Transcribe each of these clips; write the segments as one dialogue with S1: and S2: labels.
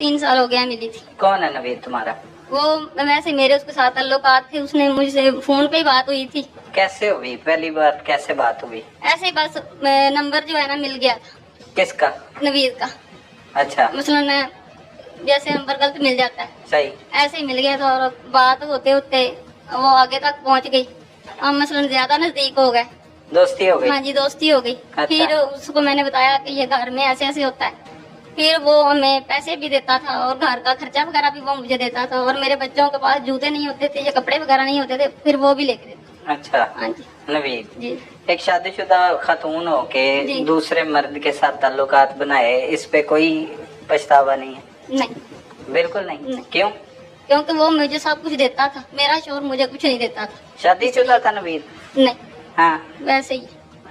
S1: 3 साल हो गया मिली थी।
S2: कौन है नवीद तुम्हारा?
S1: वो वैसे मेरे उसके साथ ताल्लुकात थे, उसने मुझसे फोन पे ही बात हुई थी।
S2: कैसे हुई पहली बार, कैसे बात हुई?
S1: ऐसे ही बस नंबर जो है ना मिल गया था।
S2: किसका?
S1: नवीद का।
S2: अच्छा
S1: मसलन जैसे नंबर गलत मिल जाता है,
S2: सही।
S1: ऐसे ही मिल गया था और बात होते होते वो आगे तक पहुंच गई। हम मसलन ज्यादा नजदीक हो गए,
S2: दोस्ती हो गई?
S1: हाँ जी दोस्ती हो गई।
S2: अच्छा।
S1: फिर उसको मैंने बताया कि ये घर में ऐसे ऐसे होता है। फिर वो हमें पैसे भी देता था और घर का खर्चा वगैरह भी वो मुझे देता था, और मेरे बच्चों के पास जूते नहीं होते थे या कपड़े वगैरह नहीं होते थे, फिर वो भी लेके देता।
S2: अच्छा
S1: हाँ जी
S2: नवीद,
S1: जी।
S2: एक शादीशुदा खातून हो के
S1: जी।
S2: दूसरे मर्द के साथ ताल्लुकात बनाए, इस पे कोई पछतावा नहीं है?
S1: नहीं,
S2: बिल्कुल नहीं,
S1: नहीं।
S2: क्यों?
S1: क्योंकि वो मुझे सब कुछ देता था, मेरा शोर मुझे कुछ नहीं देता था।
S2: शादीशुदा था नवीद?
S1: नहीं,
S2: हाँ।
S1: वैसे ही।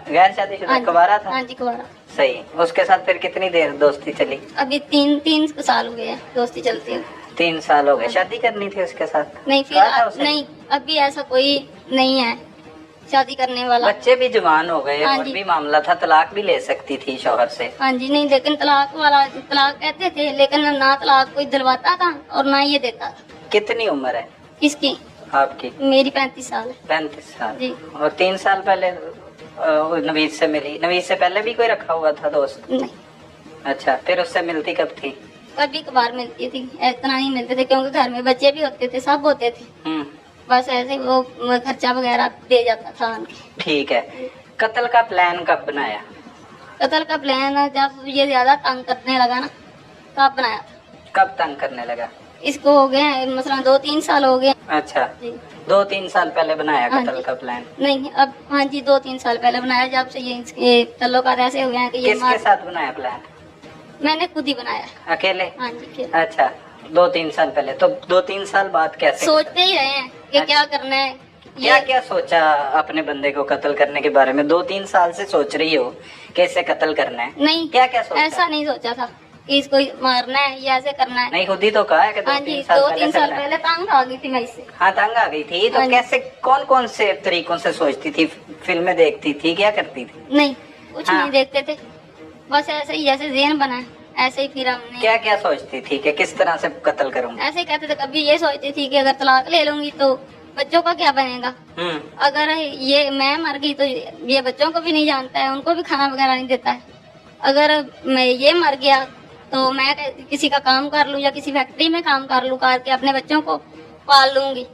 S2: गैर शादीशुदा?
S1: हाँ जी।
S2: कुंवारा था?
S1: हाँ जी कुंवारा।
S2: सही। उसके साथ फिर कितनी देर दोस्ती चली?
S1: अभी तीन साल हुए हैं दोस्ती चलती हुई।
S2: 3 साल हो गए। शादी करनी थी उसके साथ?
S1: नहीं
S2: कहा था
S1: फिर
S2: उसे?
S1: नहीं, अभी ऐसा कोई नहीं है शादी करने वाला।
S2: बच्चे भी जवान हो गए
S1: हाँ
S2: और
S1: जी।
S2: भी मामला था, तलाक भी ले सकती थी शौहर से।
S1: हाँ जी नहीं, लेकिन तलाक कहते थे, लेकिन ना तलाक कोई दिलवाता था और ना ये देता था।
S2: कितनी उम्र है
S1: किसकी?
S2: आपकी?
S1: मेरी 35 साल है।
S2: 35 साल।
S1: जी।
S2: और 3 साल पहले नवीद से मिली? नवीद से पहले भी कोई रखा हुआ था दोस्त?
S1: नहीं,
S2: अच्छा, फिर उससे मिलती कब थी?
S1: कभी कभार मिलती थी, इतना नहीं मिलते थे क्योंकि घर में बच्चे भी होते थे, सब होते थे। बस ऐसे ही वो खर्चा वगैरह दे जाता था उनके।
S2: ठीक है। कत्ल का प्लान कब बनाया?
S1: कत्ल का प्लान जब ये ज्यादा तंग करने लगा ना तब बनाया था।
S2: कब तंग करने लगा?
S1: इसको हो गए मसलन 2-3 साल हो गए।
S2: अच्छा,
S1: जी
S2: 2-3 साल पहले बनाया
S1: हाँ
S2: कत्ल
S1: जी।
S2: का प्लान?
S1: नहीं अब, हाँ जी 2-3 साल पहले बनाया, जब से ये इसके ताल्लुकात ऐसे हो गए हैं कि ये
S2: किसके साथ बनाया प्लान?
S1: मैंने खुद ही बनाया।
S2: अकेले?
S1: हाँ जी फिर
S2: अच्छा, 2-3 साल पहले। तो 2-3 साल बाद कैसे?
S1: सोचते ही रहे हैं कि क्या करना है।
S2: क्या क्या सोचा अपने बंदे को कत्ल करने के बारे में? 2-3 साल से सोच रही हो कैसे कत्ल करना है?
S1: नहीं,
S2: क्या क्या सोचा?
S1: ऐसा नहीं सोचा था कि इसको मारना है या ऐसे करना है।
S2: नहीं, खुद ही तो कहा है कि
S1: हाँ जी
S2: 2-3 साल
S1: 2-3 साल
S2: करना है।
S1: पहले तंग आ गई थी मैं इससे।
S2: हाँ, तंग आ गई थी तो
S1: हाँ जी।
S2: कैसे, कौन कौन से तरीकों से सोचती थी? फिल्में देखती थी, क्या करती थी?
S1: नहीं कुछ
S2: हाँ।
S1: नहीं देखते थे, बस ऐसे ही जैसे ज़हन बना ऐसे ही फिर हमने
S2: क्या क्या सोचती थी कि किस तरह से कत्ल करूंगी?
S1: ऐसे ही कहते थे। कभी ये सोचती थी कि अगर तलाक ले लूंगी तो बच्चों का क्या बनेगा, अगर ये मैं मर गई तो ये बच्चों को भी नहीं जानता है, उनको भी खाना वगैरह नहीं देता है, अगर मैं ये मर गया तो मैं किसी का काम कर लूं या किसी फैक्ट्री में काम कर लूं, करके अपने बच्चों को पाल लूंगी,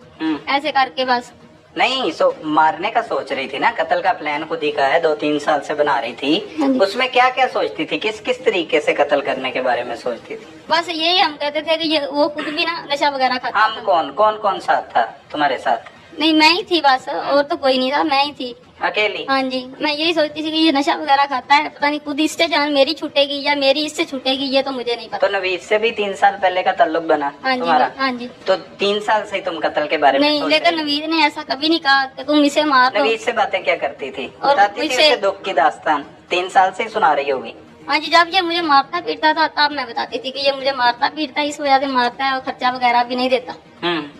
S1: ऐसे करके बस।
S2: नहीं, मारने का सोच रही थी ना, कत्ल का प्लान खुद ही का है, 2-3 साल से बना रही
S1: हाँ
S2: थी।
S1: जी।
S2: उसमें क्या क्या सोचती थी, किस किस तरीके से कत्ल करने के बारे में सोचती थी?
S1: बस यही हम कहते थे कि ये वो खुद भी ना नशा वगैरह खाता
S2: हम
S1: था।
S2: कौन कौन साथ था तुम्हारे साथ?
S1: नहीं मैं ही थी बस, और तो कोई नहीं था, मैं ही थी
S2: अकेली?
S1: हाँ जी, मैं यही सोचती थी कि ये नशा वगैरह खाता है, पता नहीं खुद इससे जान मेरी छूटेगी या मेरी इससे छूटेगी, ये तो मुझे नहीं पता।
S2: तो नवीद से भी 3 साल पहले का ताल्लुक बना
S1: हाँ जी
S2: तुम्हारा?
S1: हाँ जी।
S2: तो 3 साल से ही तुम कत्ल के बारे में
S1: नहीं,
S2: सोच
S1: लेकिन
S2: रही?
S1: नवीद ने ऐसा कभी नहीं कहा कि तुम इसे मार दो।
S2: नवीद से बातें क्या करती थी?
S1: और
S2: बताती थी
S1: मुझसे-
S2: उसे दुख की दास्तान? 3 साल से ही सुना रही होगी।
S1: हाँ जी, जब ये मुझे मारता पीटता था तब मैं बताती थी कि ये मुझे मारता पीटता है, इस वजह से मारता है और खर्चा वगैरह भी नहीं देता।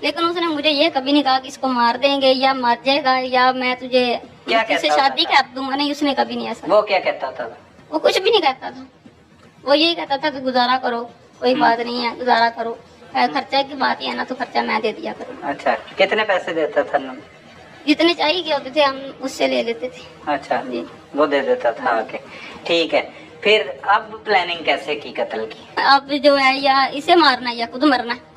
S1: लेकिन उसने मुझे ये कभी नहीं कहा कि इसको मार देंगे या मर जाएगा या मैं तुझे तुझसे शादी कर दूंगा, नहीं उसने कभी नहीं ऐसा।
S2: वो क्या कहता था?
S1: वो कुछ भी नहीं कहता था, वो यही कहता था कि गुजारा करो, कोई बात नहीं है, गुजारा करो, खर्चा की बात ही है ना तो खर्चा मैं दे दिया करूँ।
S2: अच्छा, कितने पैसे देता था?
S1: जितने चाहिए होते थे हम उससे ले लेते थे।
S2: अच्छा
S1: जी।
S2: वो दे देता था आके। ठीक है, फिर अब प्लानिंग कैसे की कत्ल की?
S1: अब जो है या इसे मारना है या खुद मरना है,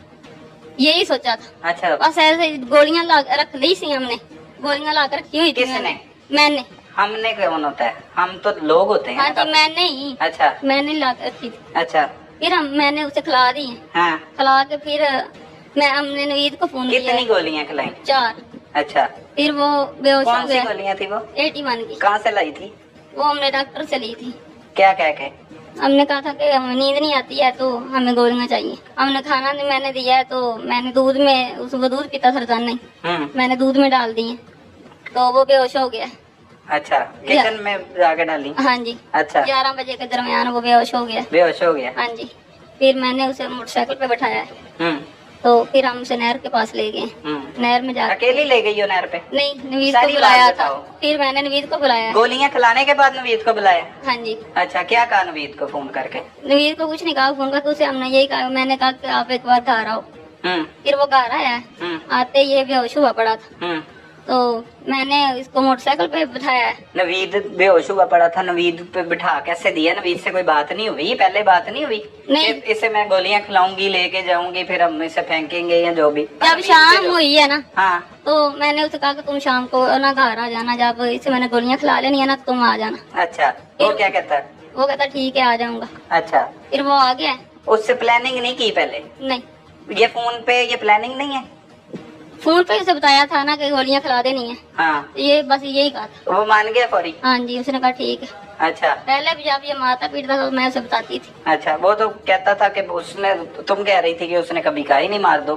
S1: यही सोचा था।
S2: अच्छा,
S1: बस ऐसे गोलियां रख ली थी हमने, गोलियां ला कर रखी हुई थी।
S2: किसने?
S1: मैंने।
S2: हमने कौन होता है? हम तो लोग होते हैं
S1: हाँ
S2: ना।
S1: जी मैंने ही।
S2: अच्छा
S1: मैंने ला कर रखी थी,
S2: अच्छा।
S1: फिर मैंने उसे खिला दी है।
S2: हाँ,
S1: खिला के फिर हमने नवीद को फोन किया।
S2: कितनी गोलियां खिलाई?
S1: 4।
S2: अच्छा,
S1: फिर वो बेहोश हो
S2: कौन सी
S1: गया।
S2: गोलियां थी वो?
S1: 81 की।
S2: कहाँ से लाई थी?
S1: वो हमने डॉक्टर से ली थी।
S2: क्या कह के?
S1: हमने कहा था कि हमें नींद नहीं आती है तो हमें गोलियां चाहिए। हमने खाना नहीं मैंने दिया है तो मैंने दूध में, उसको दूध पीता था रजान नहीं, मैंने दूध में डाल दी है तो वो बेहोश हो गया।
S2: अच्छा, किचन में जाके डाली?
S1: हाँ जी।
S2: अच्छा,
S1: 11 बजे के दरमियान वो बेहोश हो गया।
S2: बेहोश हो गया।
S1: हाँ जी, फिर मैंने उसे मोटरसाइकिल पे बैठाया है तो फिर हम उसे नहर के पास ले गए। नहर में जाकर
S2: अकेली ले गई हो नहर पे?
S1: नहीं, नवीद को
S2: सारी
S1: बुलाया
S2: बात
S1: था।
S2: बताओ।
S1: फिर मैंने नवीद को बुलाया।
S2: गोलियां खिलाने के बाद नवीद को बुलाया?
S1: हाँ जी।
S2: अच्छा, क्या कहा नवीद को फोन करके?
S1: नवीद को कुछ नहीं कहा, फोन करके उसे हमने यही कहा, मैंने कहा कि आप एक बार घर आओ। फिर वो घर आया। आते ये बेहोश हुआ पड़ा था, तो मैंने इसको मोटरसाइकिल पे बिठाया।
S2: नवीद बेहोश हुआ पड़ा था, नवीद पे बिठा कैसे दिया? नवीद से कोई बात नहीं हुई? पहले बात नहीं हुई?
S1: नहीं।
S2: इसे मैं गोलियां खिलाऊंगी, लेके जाऊंगी, फिर हम इसे फेंकेंगे या जो भी।
S1: जब शाम हुई है ना,
S2: हाँ,
S1: तो मैंने उसे कहा कि तुम शाम को ना घर आ जाना, जब इसे मैंने गोलियां खिला लेनी है ना, तो तुम आ जाना।
S2: अच्छा, वो क्या कहता है?
S1: वो कहता ठीक है आ जाऊंगा।
S2: अच्छा,
S1: फिर वो आ गया।
S2: उससे प्लानिंग नहीं की पहले?
S1: नहीं,
S2: ये फोन पे ये प्लानिंग नहीं है?
S1: फोन पे उसे बताया था ना कि गोलियां खिला देनी है।
S2: हाँ,
S1: ये बस यही कहा था।
S2: वो मान गया फौरी?
S1: हाँ जी, उसने कहा ठीक है।
S2: अच्छा।
S1: पहले भी जब ये मारता पीटता था तो मैं उसे बताती थी।
S2: अच्छा, वो तो कहता था कि उसने, तुम कह रही थी कि उसने कभी कहा ही नहीं मार दो?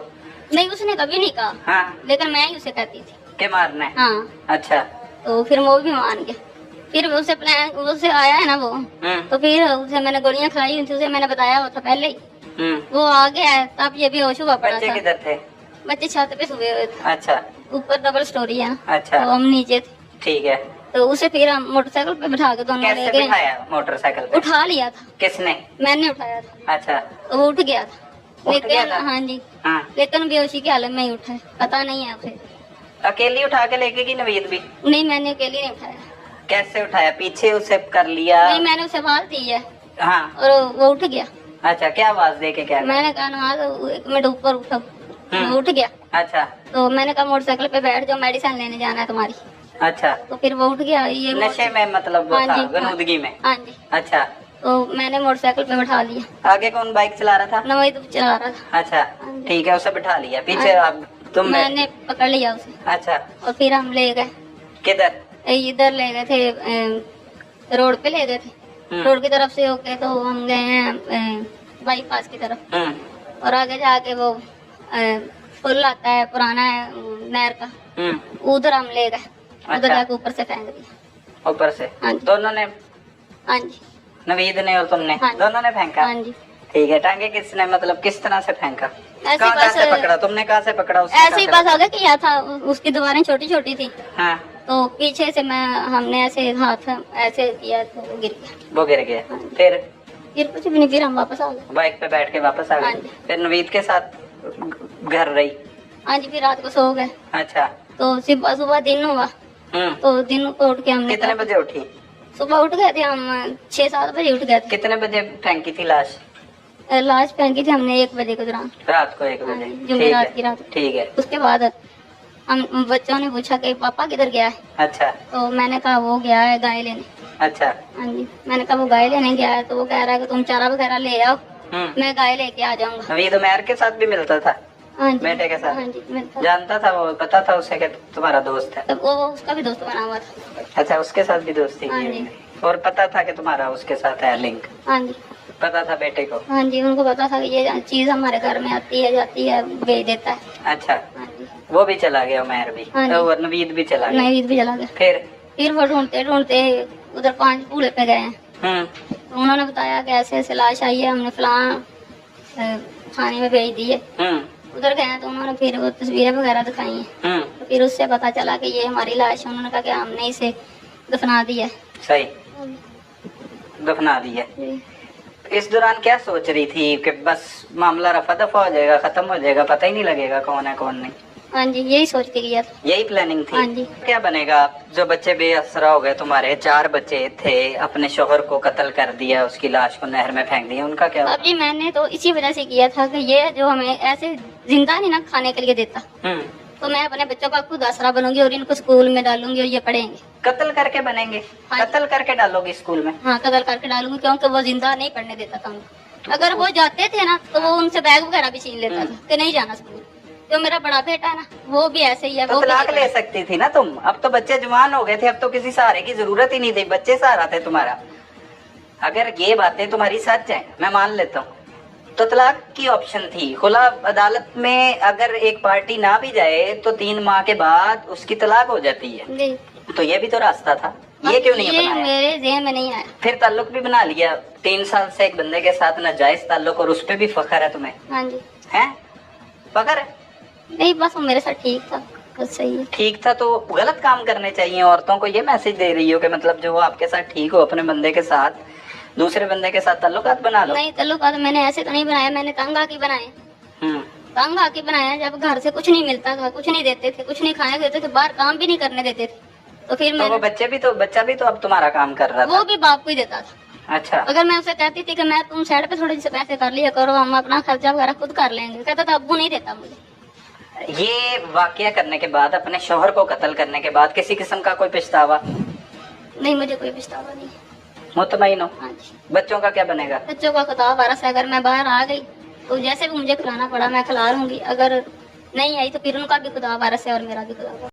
S1: नहीं, उसने कभी नहीं कहा।
S2: हाँ,
S1: लेकिन मैं ही उसे कहती थी
S2: के मारना है।
S1: हाँ।
S2: अच्छा,
S1: तो फिर वो भी मान गया। फिर उसे प्लान, उसे आया है ना वो, तो फिर उसे मैंने गोलियां खिलाई हुई थी, उसे मैंने बताया हुआ था पहले ही। वो आ गया है, तब ये बेहोश हुआ पड़ा
S2: बच्चे
S1: था।
S2: किधर थे?
S1: बच्चे छत पे सोए हुए थे।
S2: अच्छा,
S1: ऊपर डबल स्टोरी है ना,
S2: अच्छा,
S1: तो हम नीचे थे।
S2: ठीक है।
S1: तो उसे फिर हम मोटरसाइकिल पे बिठा के दोनों
S2: कैसे
S1: ले गए।
S2: बिठाया मोटरसाइकिल पे?
S1: उठा लिया था।
S2: किसने?
S1: मैंने उठाया था।
S2: अच्छा,
S1: तो वो उठ गया था,
S2: उठ गया
S1: लेकिन
S2: था?
S1: हाँ जी,
S2: हाँ।
S1: लेकिन बेहोशी की हालत में ही उठा है, पता नहीं है उसे।
S2: अकेली उठा के लेके गई नवीद भी?
S1: नहीं, मैंने अकेली नहीं उठाया।
S2: कैसे उठाया? पीछे उसे कर लिया?
S1: नहीं, मैंने उसे आवाज दी है
S2: हाँ।
S1: और वो उठ गया।
S2: अच्छा, क्या आवाज दे के क्या?
S1: मैंने कहा ना एक मिनट ऊपर उठो, वो उठ गया।
S2: अच्छा,
S1: तो मैंने कहा मोटरसाइकिल पे बैठ जाओ, मेडिसिन लेने जाना है तुम्हारी।
S2: अच्छा,
S1: तो फिर वो उठ गया। ये
S2: नशे में मतलब वो
S1: हाँ
S2: था,
S1: जी,
S2: गनूदगी में?
S1: हाँ जी।
S2: अच्छा,
S1: तो मैंने मोटरसाइकिल पे बैठा लिया।
S2: आगे कौन बाइक चला रहा था?
S1: नवीद चला रहा था।
S2: अच्छा, ठीक है, उसे बिठा लिया। पीछे आप तुम?
S1: मैंने पकड़ लिया उसे।
S2: अच्छा,
S1: और फिर हम ले गए
S2: किधर?
S1: इधर ले गए थे, रोड पे ले गए थे। रोड की तरफ से होके तो हम गए हैं बाईपास की तरफ। और आगे जाके वो पुल आता है पुराना है नहर का, उधर हम ले गए। उधर जाके ऊपर से फेंक दिया।
S2: ऊपर से?
S1: हाँ जी।
S2: दोनों ने?
S1: हाँ जी।
S2: नवीद ने और तुमने?
S1: हाँ जी।
S2: दोनों ने फेंका?
S1: हाँ जी।
S2: ठीक है। टांगे किसने, मतलब किस तरह से फेंका?
S1: ऐसे
S2: कहाँ से
S1: बस
S2: पकड़ा तुमने? कहाँ से पकड़ा? उसने
S1: ऐसे ही
S2: कहाँ
S1: बस आगे किया था, उसकी दीवारें छोटी छोटी थी।
S2: हाँ,
S1: तो पीछे से हमने ऐसे हाथ ऐसे किया तो वो गिर गया।
S2: वो गिर गया।
S1: हाँ।
S2: फिर
S1: कुछ भी नहीं, फिर हम वापस आ गए।
S2: बाइक पे बैठ के वापस आ
S1: हाँ
S2: गए?
S1: जी।
S2: फिर नवीद के साथ घर रही?
S1: हाँ जी, फिर रात को सो गए।
S2: अच्छा।
S1: तो सुबह सुबह दिन हुआ, तो दिन को उठ के हमने
S2: कितने बजे उठी?
S1: सुबह उठ गए थे हम 6-7 बजे उठ गए थे।
S2: कितने बजे फेंकी थी लाश?
S1: लाश फेंकी थी हमने 1 बजे के दौरान।
S2: रात को 1 बजे?
S1: जुमेरात की रात।
S2: ठीक है।
S1: उसके बाद हम बच्चों ने पूछा कि पापा किधर गया है।
S2: अच्छा।
S1: तो मैंने कहा वो गया है गाय लेने।
S2: अच्छा।
S1: हाँ जी, मैंने कहा वो गाय लेने गया है, तो वो कह रहा है कि तुम चारा वगैरह ले आओ, मैं गाय लेके आ जाऊंगा।
S2: नवीद उमैर के साथ भी मिलता था?
S1: हाँ जी,
S2: बेटे के साथ?
S1: हाँ जी, मिलता।
S2: जानता था वो? पता था उसे कि तुम्हारा दोस्त है?
S1: तो वो उसका भी दोस्त बना हुआ था।
S2: अच्छा, उसके साथ भी दोस्ती
S1: हाँ
S2: की?
S1: जी।
S2: और पता था कि तुम्हारा उसके साथ है लिंक?
S1: हाँ जी।
S2: पता था बेटे को?
S1: हाँ जी, उनको पता था कि ये चीज हमारे घर में आती है जाती है, भेज देता है।
S2: अच्छा।
S1: हाँ जी।
S2: वो भी चला गया उमैर भी?
S1: हाँ जी।
S2: और नवीद भी चला गया?
S1: नवीद भी चला गया।
S2: फिर
S1: वो ढूंढते ढूंढते उधर 5 पूले पे गए हैं। तो उन्होंने बताया कि ऐसे ऐसे लाश आई है, हमने फलां थाने में भेज दी है। उधर गए तो उन्होंने फिर वो तस्वीरें वगैरह दिखाई हैं। तो फिर उससे पता चला कि ये हमारी लाश है। उन्होंने कहा कि हमने इसे दफना दिया।
S2: सही, दफना दिया। इस दौरान क्या सोच रही थी कि बस मामला रफा दफा हो जाएगा, खत्म हो जाएगा, पता ही नहीं लगेगा कौन है कौन नहीं?
S1: हाँ जी, यही सोच के गया था।
S2: यही प्लानिंग थी?
S1: हाँ जी।
S2: क्या बनेगा जो बच्चे बेअसरा हो गए तुम्हारे? 4 बच्चे थे, अपने शोहर को कत्ल कर दिया, उसकी लाश को नहर में फेंक दिया, उनका क्या?
S1: अब जी मैंने तो इसी वजह से किया था कि ये जो हमें ऐसे जिंदा नहीं ना खाने के लिए देता, तो मैं अपने बच्चों का खुद आसरा बनूंगी और इनको स्कूल में डालूंगी और ये पढ़ेंगे।
S2: कत्ल करके बनेंगे?
S1: हाँ।
S2: कत्ल करके डालोगी स्कूल में?
S1: हाँ, कत्ल करके डालूंगी, क्योंकि वो जिंदा नहीं पढ़ने देता था उनको। अगर वो जाते थे ना तो वो उनसे बैग वगैरह भी छीन लेता था कि नहीं जाना स्कूल। जो मेरा बड़ा बेटा है ना, वो भी ऐसे ही है।
S2: तो
S1: वो
S2: तलाक ले सकती थी ना तुम? अब तो बच्चे जवान हो गए थे, अब तो किसी सहारे की जरूरत ही नहीं थी, बच्चे सहारा थे तुम्हारा। अगर ये बातें तुम्हारी सच है, मैं मान लेता हूँ, तो तलाक की ऑप्शन थी। खुला अदालत में अगर एक पार्टी ना भी जाए तो 3 माह के बाद उसकी तलाक हो जाती है। तो ये भी तो रास्ता था, ये क्यों नहीं अपनाया?
S1: मेरे ज़हन में नहीं आया।
S2: फिर ताल्लुक भी बना लिया 3 साल से एक बंदे के साथ नाजायज ताल्लुक, और उस पर भी फख्र है तुम्हें?
S1: हाँ जी।
S2: है? पकड़ है?
S1: नहीं बस वो मेरे साथ ठीक था, बस सही है।
S2: ठीक था तो गलत काम करने चाहिए औरतों को, ये मैसेज दे रही हो कि मतलब जो आपके साथ ठीक हो अपने बंदे के साथ दूसरे बंदे के साथ ताल्लुकात बना लो।
S1: नहीं ताल्लुकात मैंने ऐसे तो नहीं बनाया, मैंने तंग आके बनाए। तंग आके बनाया, जब घर से कुछ नहीं मिलता था, कुछ नहीं देते थे, कुछ नहीं खाने देते थे, बाहर काम भी नहीं करने देते थे, तो फिर
S2: तो वो बच्चा भी तो अब तुम्हारा काम कर रहा था।
S1: वो भी बाप को ही देता था।
S2: अच्छा।
S1: अगर मैं उसे कहती थी कि मैं तुम साइड पे थोड़े से पैसे कर लिया करो, हम अपना खर्चा वगैरह खुद कर लेंगे, कहता था अब्बू नहीं देता मुझे।
S2: ये वाकया करने के बाद, अपने शौहर को कत्ल करने के बाद किसी किस्म का कोई पछतावा?
S1: नहीं, मुझे कोई पछतावा नहीं।
S2: मुतमईन हो?
S1: हाँ जी।
S2: बच्चों का क्या बनेगा?
S1: बच्चों का खुदा वारस है, अगर मैं बाहर आ गई तो जैसे भी मुझे खिलाना पड़ा मैं खिला लूंगी, अगर नहीं आई तो फिर उनका भी खुदा वारस है और मेरा भी खुदा वारस है।